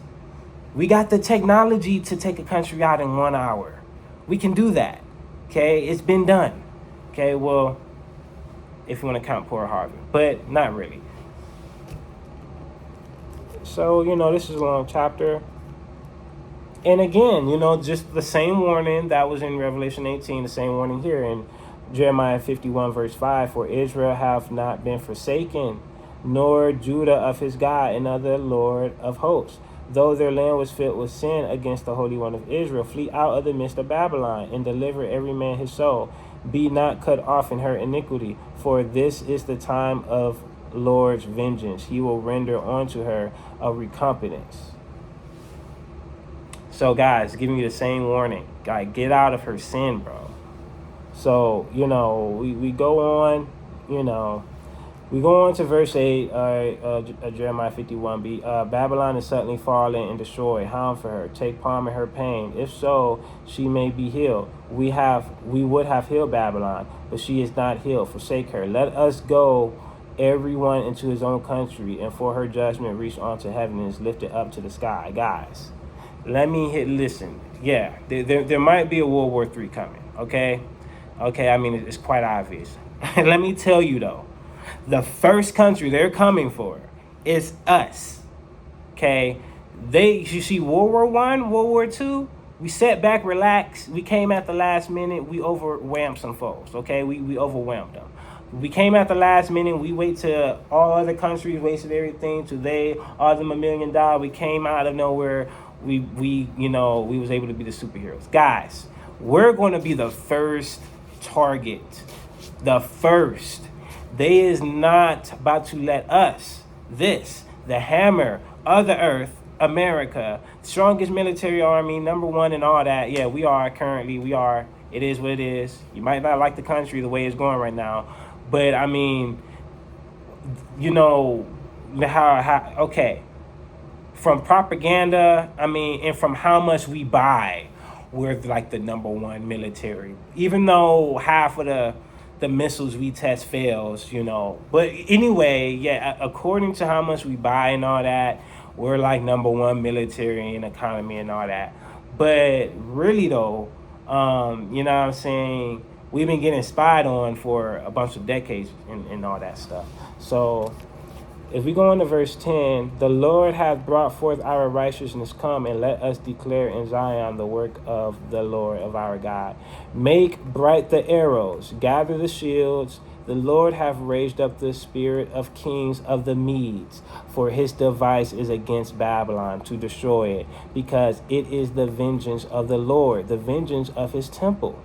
We got the technology to take a country out in 1 hour. We can do that. Okay, it's been done. Okay, well, if you want to count Pearl Harbor, but not really. So, this is a long chapter. And again, just the same warning that was in Revelation 18, the same warning here in Jeremiah 51 verse 5, for Israel hath not been forsaken, nor Judah of his God, and of the Lord of hosts. Though their land was filled with sin against the Holy One of Israel, flee out of the midst of Babylon, and deliver every man his soul. Be not cut off in her iniquity, for this is the time of Lord's vengeance. He will render unto her a recompense. So guys, giving you the same warning. God, get out of her sin, bro. So, we go on, we go on to verse 8, Jeremiah 51b. Babylon is suddenly fallen and destroyed. Hound for her. Take palm in her pain. If so, she may be healed. We would have healed Babylon, but she is not healed. Forsake her. Let us go, everyone into his own country, and for her judgment reach onto heaven and is lifted up to the sky. Guys, listen. Yeah, there might be a World War III coming, okay? Okay, it's quite obvious. Let me tell you, though, the first country they're coming for is us, okay? You see, World War I, World War II, we sat back, relaxed. We came at the last minute. We overwhelmed some folks, okay? We overwhelmed them. We came at the last minute. We wait till all other countries wasted everything, till all of them $1 million. We came out of nowhere. We was able to be the superheroes. Guys, we're going to be the first target. The first. They is not about to let us, the hammer of the earth, America, strongest military army, number one and all that. Yeah, we are. It is what it is. You might not like the country the way it's going right now, but okay. From propaganda, and from how much we buy, we're like the number one military, even though half of the missiles we test fails, But anyway, yeah, according to how much we buy and all that, we're like number one military and economy and all that. But really though, you know what I'm saying? We've been getting spied on for a bunch of decades and all that stuff. So if we go on to verse 10, the Lord hath brought forth our righteousness. Come and let us declare in Zion the work of the Lord of our God. Make bright the arrows, gather the shields. The Lord hath raised up the spirit of kings of the Medes, for his device is against Babylon to destroy it, because it is the vengeance of the Lord, the vengeance of his temple.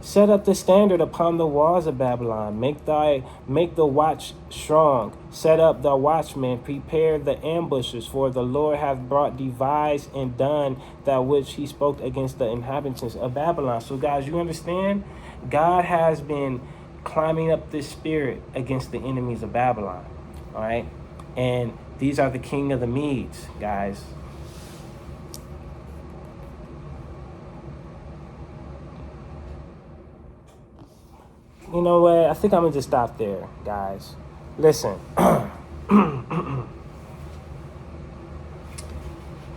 Set up the standard upon the walls of Babylon. Make the watch strong. Set up the watchmen. Prepare the ambushes. For the Lord hath brought, devised, and done that which he spoke against the inhabitants of Babylon. So, guys, you understand? God has been climbing up this spirit against the enemies of Babylon. All right, and these are the king of the Medes, guys. You know what? I think I'm going to just stop there, guys. Listen.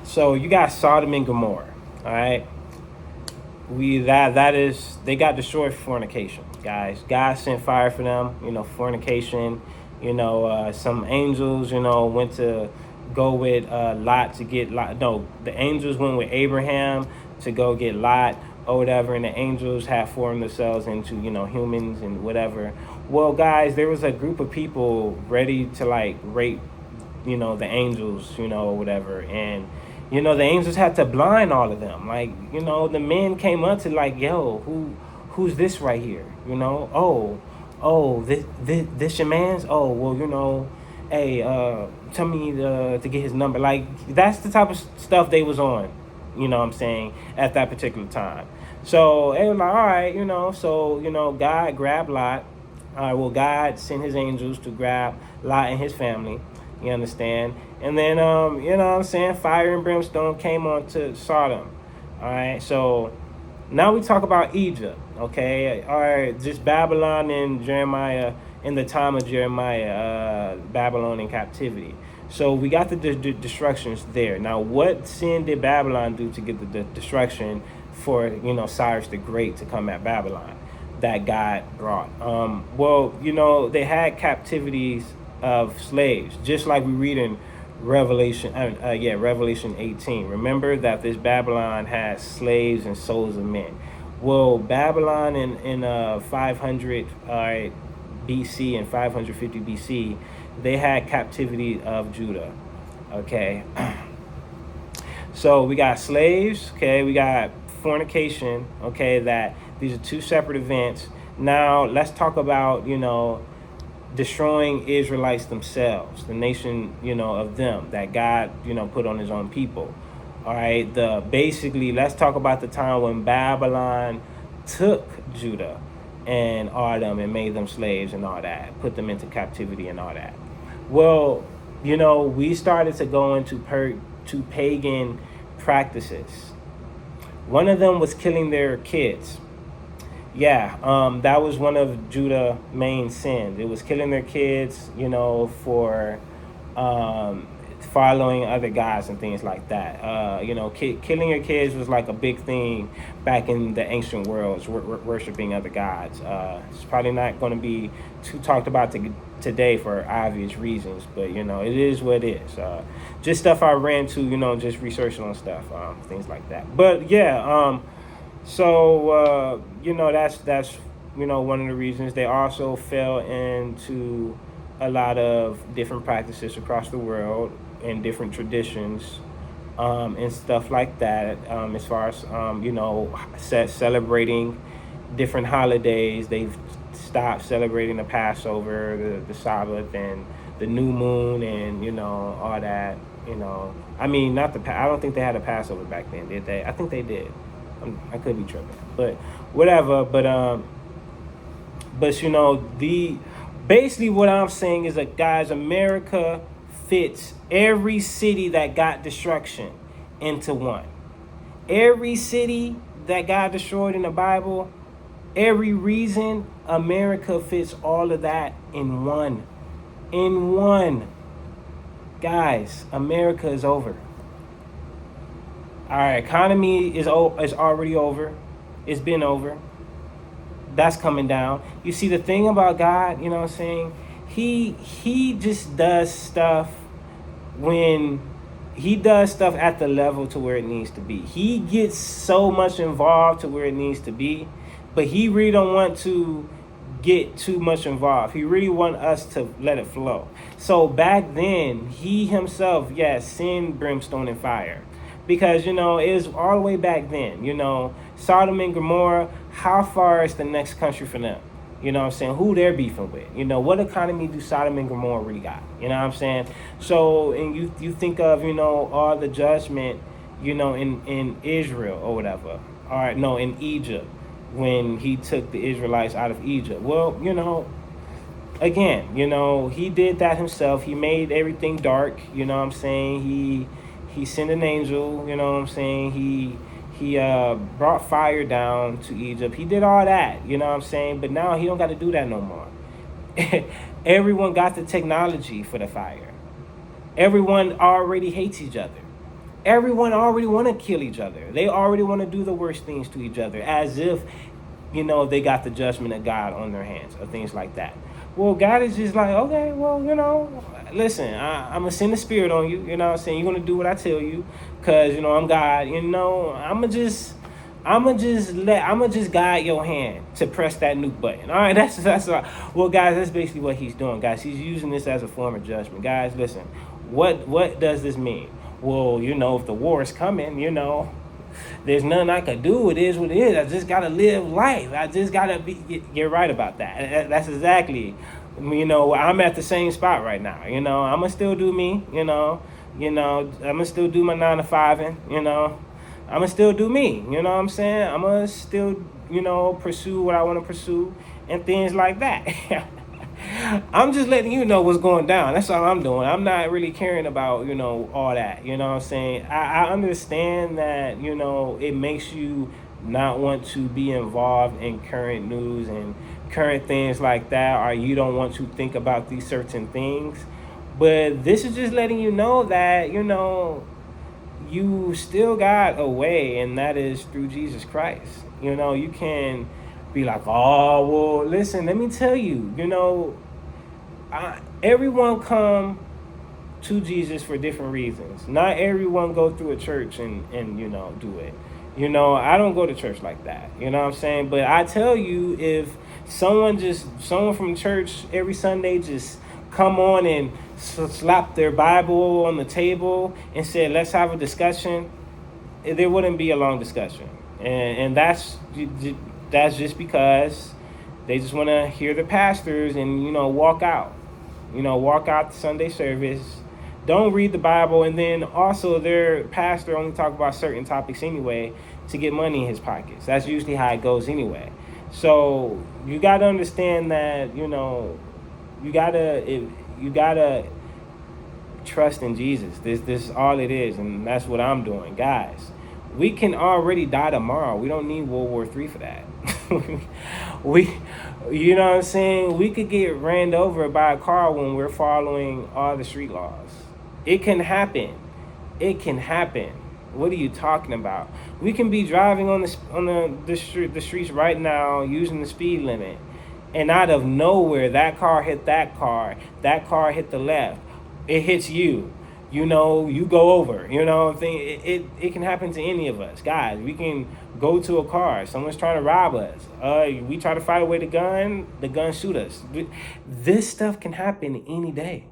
So you got Sodom and Gomorrah, all right? They got destroyed for fornication, guys. God sent fire for them, fornication. Some angels, went to go with Lot to get Lot. No, the angels went with Abraham to go get Lot or whatever, and the angels have formed themselves into, humans and whatever. Well, guys, there was a group of people ready to rape, the angels, or whatever. And, the angels had to blind all of them. The men came up to yo, who's this right here? This your man's? Oh, well, hey, tell me to get his number. That's the type of stuff they was on. You know what I'm saying, at that particular time. So they were like, all right, God grabbed Lot. All right, well, God sent his angels to grab Lot and his family. You understand? And then, fire and brimstone came on to Sodom. All right, so now we talk about Egypt, okay? All right, just Babylon and Jeremiah, in the time of Jeremiah, Babylon in captivity. So we got the destructions there. Now, what sin did Babylon do to get the destruction for, Cyrus the Great to come at Babylon that God brought? They had captivities of slaves, just like we read in Revelation 18. Remember that this Babylon had slaves and souls of men. Well, Babylon in 500 BC and 550 BC, they had captivity of Judah. Okay. So we got slaves, okay, we got fornication, okay, that these are two separate events. Now let's talk about, destroying Israelites themselves, the nation, of them that God, put on his own people. All right, let's talk about the time when Babylon took Judah and all them and made them slaves and all that, put them into captivity and all that. Well, we started to go into pagan practices. One of them was killing their kids. Yeah, that was one of Judah's main sins. It was killing their kids, for following other gods and things like that. Killing your kids was like a big thing back in the ancient worlds, worshiping other gods. It's probably not going to be too talked about today for obvious reasons, but it is what it is. Just stuff I ran to, just researching on stuff, things like that. But yeah, that's one of the reasons. They also fell into a lot of different practices across the world and different traditions, and stuff like that, as far as celebrating different holidays. They've stopped celebrating the Passover, the Sabbath, and the new moon, and all that. I don't think they had a Passover back then, did they? I think they did. I could be tripping, but whatever. But basically what I'm saying is that, guys, America fits every city that got destruction into one. Every city that God destroyed in the Bible, every reason, America fits all of that in one. In one. Guys, America is over. Our economy is already over. It's been over. That's coming down. You see, the thing about God, you know what I'm saying? He just does stuff when he does stuff at the level to where it needs to be. He gets so much involved to where it needs to be, but he really don't want to get too much involved. He really want us to let it flow. So back then, he himself, sent brimstone and fire. Because, it was all the way back then, Sodom and Gomorrah, how far is the next country from them? You know what I'm saying? Who they're beefing with? What economy do Sodom and Gomorrah really got? You know what I'm saying? So, and you think of, all the judgment, in Israel or whatever. All right, no, in Egypt, when he took the Israelites out of Egypt. Well, again, he did that himself. He made everything dark, you know what I'm saying? He sent an angel, you know what I'm saying? He brought fire down to Egypt. He did all that, you know what I'm saying? But now he don't got to do that no more. Everyone got the technology for the fire. Everyone already hates each other. Everyone already want to kill each other. They already want to do the worst things to each other, as if, they got the judgment of God on their hands or things like that. Well, God is just like, okay, well, listen, I'm going to send the Spirit on you, you know what I'm saying? You're going to do what I tell you because, I'm God, I'm going to just guide your hand to press that nuke button. All right, that's all. Well, guys, that's basically what he's doing, guys. He's using this as a form of judgment. Guys, listen, what does this mean? Well, if the war is coming, there's nothing I can do. It is what it is. I just got to live life. I just got to get right about that. That's exactly, I'm at the same spot right now. I'm going to still do me, I'm going to still do my 9 to 5, and, I'm going to still do me. You know what I'm saying? I'm going to still, pursue what I want to pursue and things like that. I'm just letting you know what's going down. That's all I'm doing. I'm not really caring about, all that. You know what I'm saying? I understand that, it makes you not want to be involved in current news and current things like that, or you don't want to think about these certain things. But this is just letting you know that, you still got a way, and that is through Jesus Christ. You can be like, oh, well, listen, let me tell you, everyone come to Jesus for different reasons. Not everyone go through a church and do it. I don't go to church like that. You know what I'm saying? But I tell you, if someone from church every Sunday just come on and slap their Bible on the table and said, let's have a discussion, there wouldn't be a long discussion. And that's just because they just want to hear the pastors and, walk out. Walk out the Sunday service. Don't read the Bible. And then also their pastor only talk about certain topics anyway to get money in his pockets. That's usually how it goes anyway. So you got to understand that, you got to trust in Jesus. This is all it is. And that's what I'm doing. Guys, we can already die tomorrow. We don't need World War III for that. You know what I'm saying? We could get ran over by a car when we're following all the street laws. It can happen. It can happen. What are you talking about? We can be driving on the streets right now using the speed limit, and out of nowhere, that car hit that car hit the left. It hits you. You go over. It can happen to any of us. Guys, we can go to a car. Someone's trying to rob us. We try to fight away the gun shoot us. This stuff can happen any day.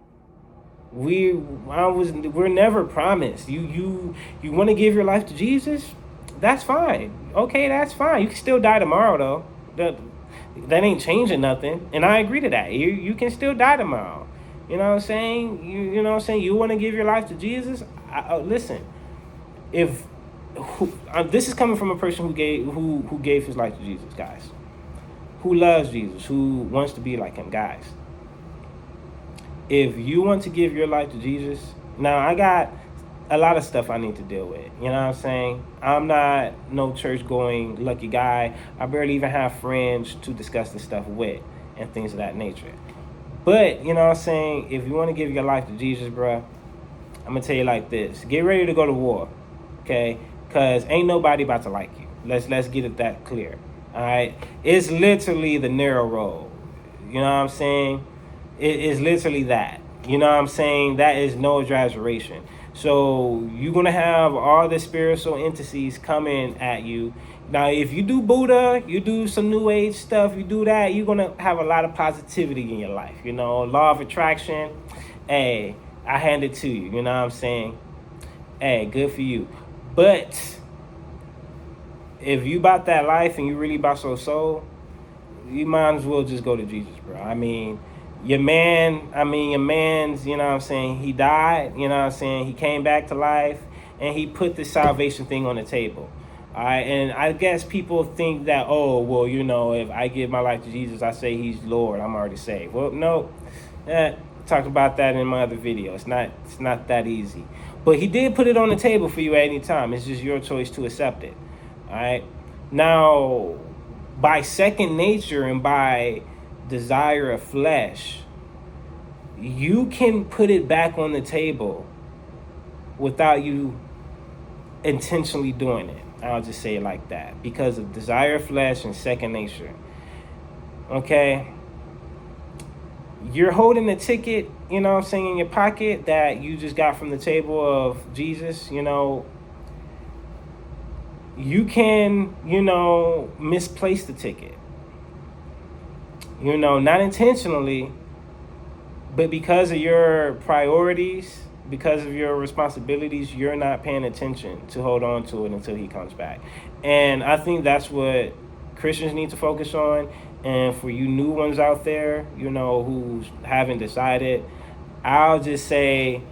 We're never promised. You want to give your life to Jesus? That's fine. Okay, that's fine. You can still die tomorrow, though. That ain't changing nothing. And I agree to that. You can still die tomorrow. You know what I'm saying? You know what I'm saying? You want to give your life to Jesus? Listen, this is coming from a person who gave his life to Jesus, guys. Who loves Jesus, who wants to be like him, guys. If you want to give your life to Jesus, now I got a lot of stuff I need to deal with. You know what I'm saying? I'm not no church going lucky guy. I barely even have friends to discuss this stuff with and things of that nature. But, you know what I'm saying? If you want to give your life to Jesus, bruh, I'm going to tell you like this. Get ready to go to war, okay? Because ain't nobody about to like you. Let's get it that clear, all right? It's literally the narrow road. You know what I'm saying? It is literally that. You know what I'm saying? That is no exaggeration. So you're going to have all the spiritual entities coming at you. Now, if you do Buddha, you do some new age stuff, you do that, you're going to have a lot of positivity in your life. You know, law of attraction, hey, I hand it to you. You know what I'm saying? Hey, good for you. But if you about that life and you really about your soul, you might as well just go to Jesus, bro. I mean, your man's, you know what I'm saying, he died, you know what I'm saying, he came back to life, and he put the salvation thing on the table. All right, and I guess people think that, oh, well, you know, if I give my life to Jesus, I say he's Lord, I'm already saved. Well, no, talked about that in my other video. It's not that easy. But he did put it on the table for you at any time. It's just your choice to accept it. All right, now, by second nature and by desire of flesh, you can put it back on the table without you intentionally doing it. I'll just say it like that. Because of desire of flesh and second nature. Okay? You're holding a ticket, you know what I'm saying, in your pocket that you just got from the table of Jesus, you know. You can, you know, misplace the ticket. You know, not intentionally, but because of your priorities, because of your responsibilities, you're not paying attention to hold on to it until he comes back. And I think that's what Christians need to focus on. And for you new ones out there, you know, who haven't decided, I'll just say,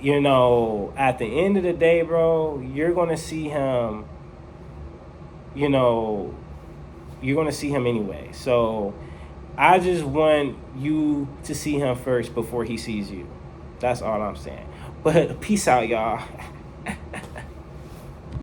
you know, at the end of the day, bro, you're going to see him, you know, you're going to see him anyway. So I just want you to see him first before he sees you. That's all I'm saying. But peace out, y'all.